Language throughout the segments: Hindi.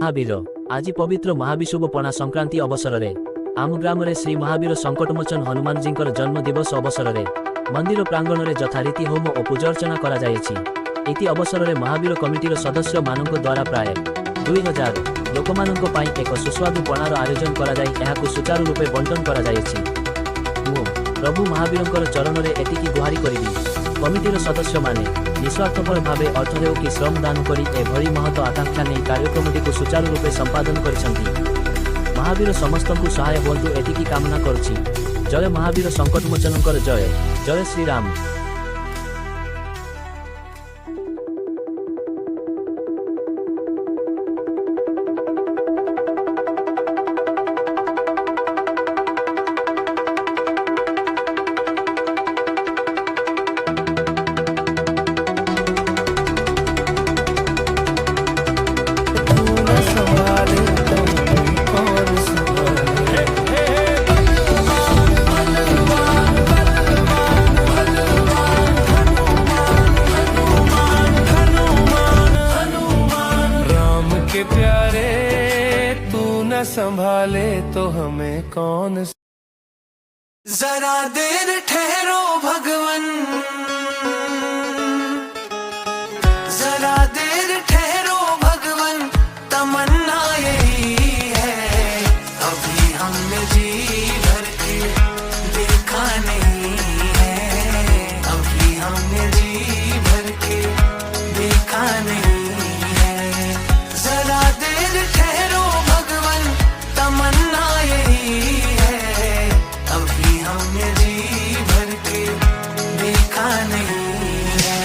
महावीर आज पवित्र महाविषुव पणा संक्रांति अवसर में आम ग्राम में श्री महावीर संकटमोचन हनुमान जी जन्म दिवस अवसर में मंदिर प्रांगण में यथारीति होम और पूजा अर्चना करा जायछि। इति अवसर में महावीर कमिटीर सदस्य मानक द्वारा प्राय 2000 लोक मानक पई एक सुस्वादु पणार आयोजन करा जाय एहाकु सुचारू रूपे बंटन करा जायछि। मु प्रभु महावीरंकर चरण में एतिकी गुहारी करिबी कमिटीर सदस्य माने निस्वार्थपर भावे अर्थदेव कि श्रम दान करी एभली महत आकांक्षा नहीं कार्यक्रमटी को सुचारू रूपे संपादन करिसंती। महावीर समस्तंकु सहाय हुअन्तु एतिकी कामना करुछि। जय महावीर संकटमोचनकर जय। जय श्री राम। संभाले तो हमें कौन। जरा देर ठहरो भगवन, जरा देर ठहरो भगवन, तमन्ना यही है। अभी हमने जी भर के देखा नहीं है, अभी हमने जी भर के देखा नहीं है। जरा देर ठहरो भगवन, तमन्ना यही है। अभी हमने जी भर के देखा नहीं है।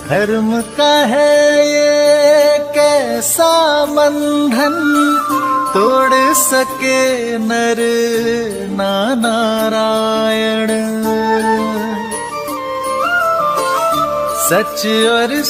धर्म का है ये कैसा बंधन, तोड़ सके नर ना नारायण। सच और